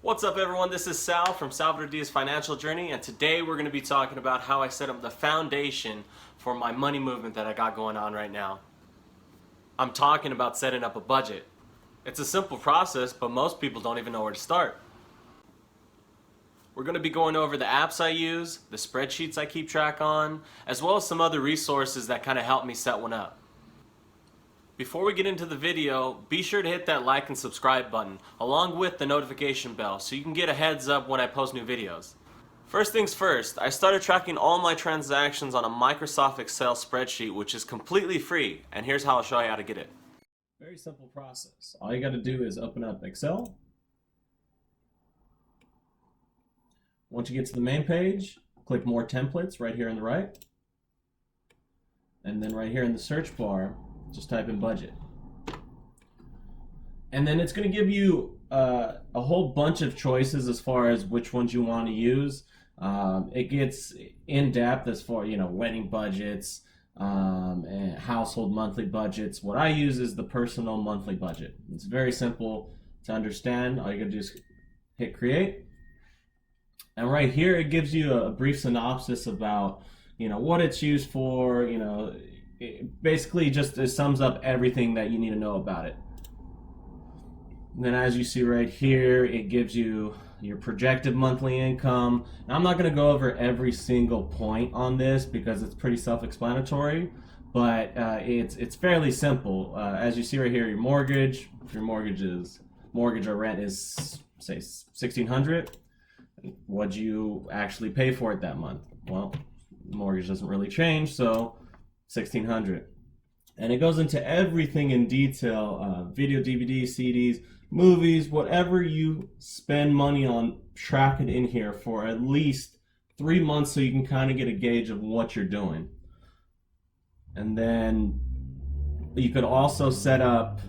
What's up everyone, this is Sal from Salvador Diaz Financial Journey, and today we're going to be talking about how I set up the foundation for my money movement that I got going on right now. I'm talking about setting up a budget. It's a simple process, but most people don't even know where to start. We're going to be going over the apps I use, the spreadsheets I keep track on, as well as some other resources that kind of help me set one up. Before we get into the video, be sure to hit that like and subscribe button, along with the notification bell, so you can get a heads up when I post new videos. First things first, I started tracking all my transactions on a Microsoft Excel spreadsheet, which is completely free, and here's how I'll show you how to get it. Very simple process. All you got to do is open up Excel. Once you get to the main page, click More Templates right here on the right. And then right here in the search bar, just type in budget. And then it's going to give you a whole bunch of choices as far as which ones you want to use. It gets in depth as far, wedding budgets and household monthly budgets. What I use is the personal monthly budget. It's very simple to understand. All you got to do is hit create. And right here it gives you a brief synopsis about what it's used for. It basically just sums up everything that you need to know about it. And then as you see right here, it gives you your projected monthly income. Now, I'm not going to go over every single point on this because it's pretty self-explanatory, but it's fairly simple. As you see right here, your mortgage, if your mortgage or rent is say $1,600, what'd you actually pay for it that month? Well, the mortgage doesn't really change, so $1,600. And it goes into everything in detail, video, DVDs, CDs, movies, whatever you spend money on, track it in here for at least 3 months so you can kind of get a gauge of what you're doing. And then you could also set up,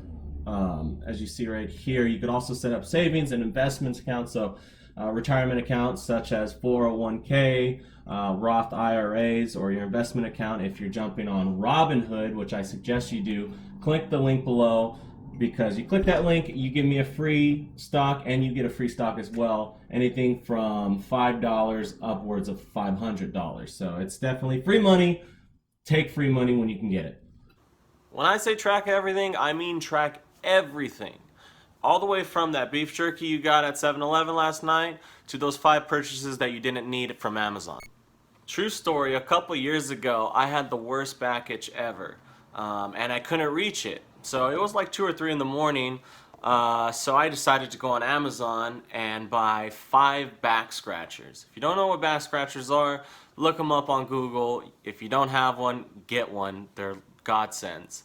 as you see right here, you could also set up savings and investments accounts. So retirement accounts such as 401k, Roth IRAs, or your investment account. If you're jumping on Robinhood, which I suggest you do, click the link below, because you click that link, you give me a free stock and you get a free stock as well. Anything from $5 upwards of $500. So it's definitely free money. Take free money when you can get it. When I say track everything, I mean track everything. All the way from that beef jerky you got at 7-Eleven last night to those 5 purchases that you didn't need from Amazon. True story, a couple years ago, I had the worst back itch ever, and I couldn't reach it. So it was like 2 or 3 in the morning, so I decided to go on Amazon and buy 5 back scratchers. If you don't know what back scratchers are, look them up on Google. If you don't have one, get one. They're godsends.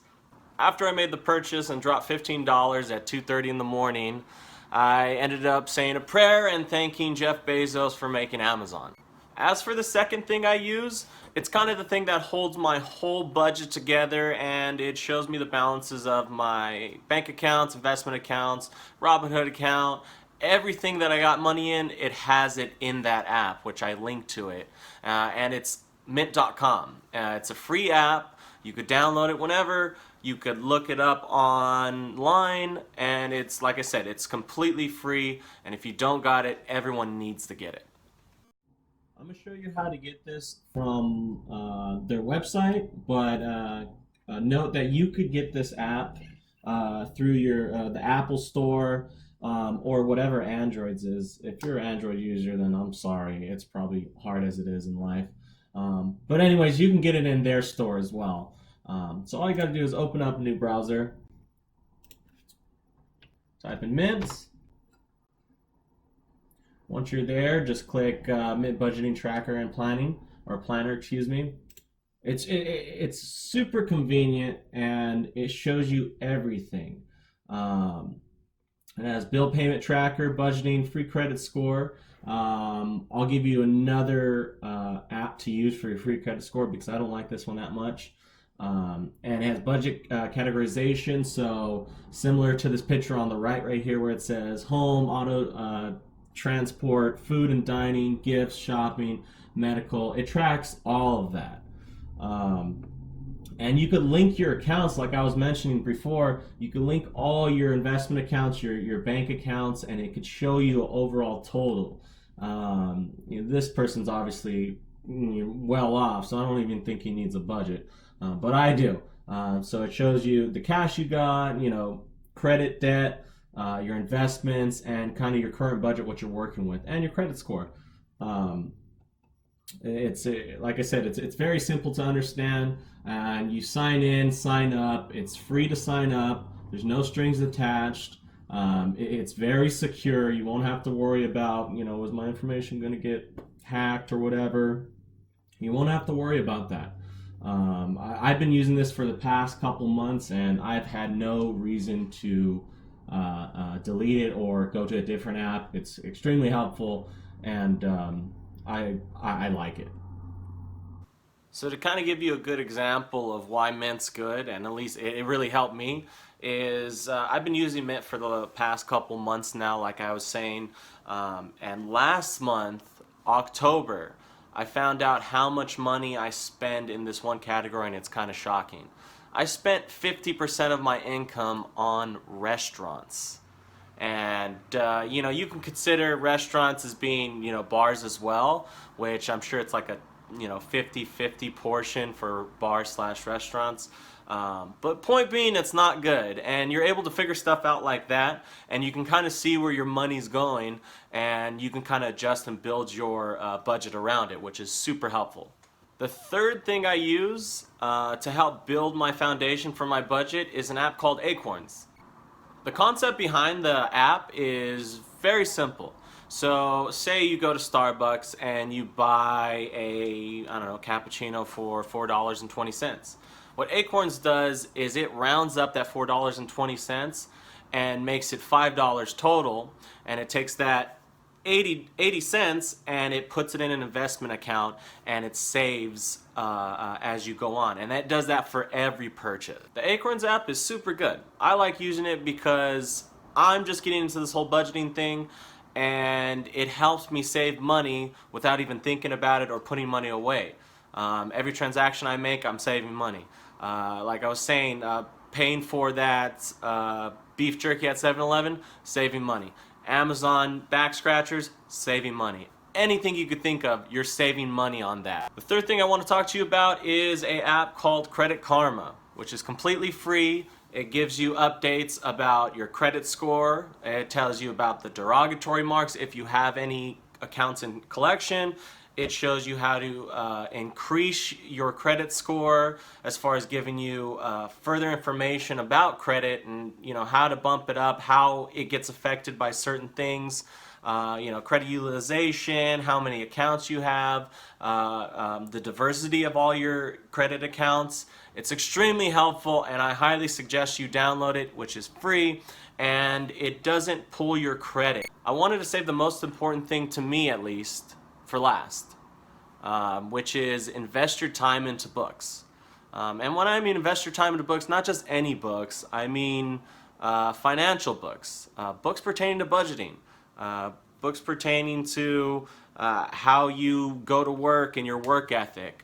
After I made the purchase and dropped $15 at 2:30 in the morning, I ended up saying a prayer and thanking Jeff Bezos for making Amazon. As for the second thing I use, it's kind of the thing that holds my whole budget together, and it shows me the balances of my bank accounts, investment accounts, Robinhood account. Everything that I got money in, it has it in that app, which I link to it. And it's mint.com. It's a free app. You could download it whenever. You could look it up online, and it's, like I said, it's completely free, and if you don't got it, everyone needs to get it. I'm going to show you how to get this from their website, but note that you could get this app through the Apple Store or whatever Android's is. If you're an Android user, then I'm sorry. It's probably hard as it is in life. But anyways, you can get it in their store as well. So all you got to do is open up a new browser, type in Mint. Once you're there, just click Mint Budgeting Tracker and Planner, excuse me. It's super convenient, and it shows you everything. It has bill payment tracker, budgeting, free credit score. I'll give you another app to use for your free credit score because I don't like this one that much. And it has budget categorization, so similar to this picture on the right here where it says home, auto, transport, food and dining, gifts, shopping, medical. It tracks all of that. And you could link your accounts, like I was mentioning before. You could link all your investment accounts, your bank accounts, and it could show you an overall total. This person's obviously well off, so I don't even think he needs a budget, but I do. So it shows you the cash you got, credit, debt, your investments, and kind of your current budget, what you're working with, and your credit score. Um, it's like I said, it's very simple to understand, and you sign in, sign up. It's free to sign up. There's no strings attached. It's very secure. You won't have to worry about, is my information going to get hacked or whatever. You won't have to worry about that. I've been using this for the past couple months, and I've had no reason to delete it or go to a different app. It's extremely helpful, and I like it. So to kind of give you a good example of why Mint's good, and at least it really helped me, is I've been using Mint for the past couple months now, like I was saying, and last month, October, I found out how much money I spend in this one category, and it's kind of shocking. I spent 50% of my income on restaurants. And you can consider restaurants as being bars as well, which I'm sure it's like a 50-50 portion for bars slash restaurants. But point being, it's not good, and you're able to figure stuff out like that, and you can kind of see where your money's going, and you can kind of adjust and build your budget around it, which is super helpful. The third thing I use to help build my foundation for my budget is an app called Acorns. The concept behind the app is very simple. So say you go to Starbucks and you buy a, I don't know, cappuccino for $4.20. What Acorns does is it rounds up that $4.20 and makes it $5 total, and it takes that 80 cents and it puts it in an investment account, and it saves as you go on, and that does that for every purchase. The Acorns app is super good. I like using it because I'm just getting into this whole budgeting thing, and it helps me save money without even thinking about it or putting money away. Every transaction I make, I'm saving money. Like I was saying, paying for that beef jerky at 7-Eleven, saving money. Amazon back scratchers, saving money. Anything you could think of, you're saving money on that. The third thing I want to talk to you about is an app called Credit Karma, which is completely free. It gives you updates about your credit score. It tells you about the derogatory marks if you have any accounts in collection. It shows you how to increase your credit score, as far as giving you further information about credit, and how to bump it up, how it gets affected by certain things, credit utilization, how many accounts you have, the diversity of all your credit accounts. It's extremely helpful, and I highly suggest you download it, which is free, and it doesn't pull your credit. I wanted to save the most important thing, to me at least, for last, which is invest your time into books. And when I mean invest your time into books, not just any books, I mean financial books, books pertaining to budgeting, books pertaining to how you go to work and your work ethic,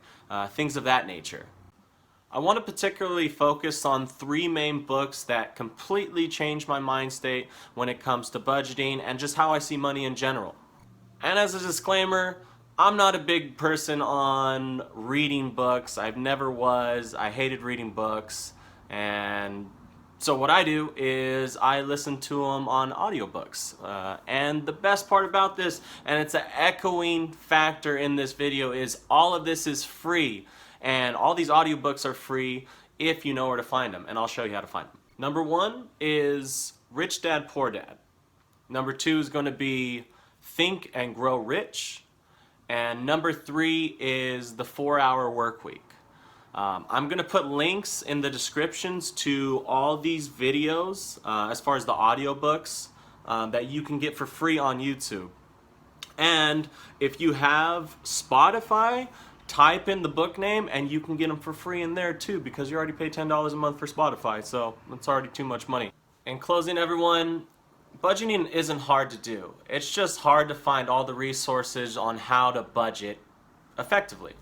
things of that nature. I want to particularly focus on 3 main books that completely changed my mind state when it comes to budgeting and just how I see money in general. And as a disclaimer, I'm not a big person on reading books. I've never was. I hated reading books. And so what I do is I listen to them on audiobooks. And the best part about this, and it's an echoing factor in this video, is all of this is free. And all these audiobooks are free if you know where to find them. And I'll show you how to find them. Number 1 is Rich Dad, Poor Dad. Number 2 is going to be Think and Grow Rich. And number 3 is the 4-Hour Workweek. I'm going to put links in the descriptions to all these videos as far as the audiobooks that you can get for free on YouTube. And if you have Spotify, type in the book name and you can get them for free in there too, because you already pay $10 a month for Spotify, so it's already too much money. In closing, everyone, budgeting isn't hard to do. It's just hard to find all the resources on how to budget effectively.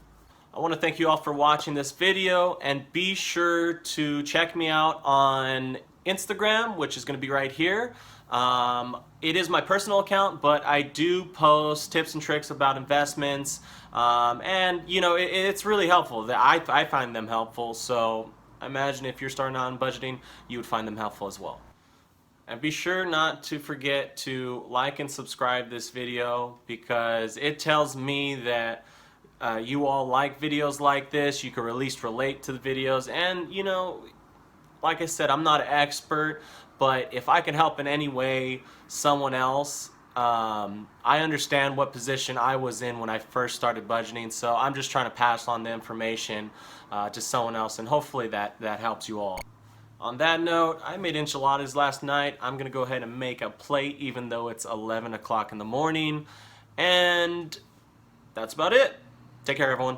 I want to thank you all for watching this video, and be sure to check me out on Instagram, which is going to be right here. It is my personal account, but I do post tips and tricks about investments, and you know it's really helpful. I find them helpful, so I imagine if you're starting out in budgeting, you would find them helpful as well. And be sure not to forget to like and subscribe this video, because it tells me that you all like videos like this. You can at least relate to the videos. And you know, like I said, I'm not an expert, but if I can help in any way someone else, I understand what position I was in when I first started budgeting, so I'm just trying to pass on the information to someone else, and hopefully that helps you all. On that note, I made enchiladas last night. I'm gonna go ahead and make a plate even though it's 11 o'clock in the morning. And that's about it. Take care, everyone.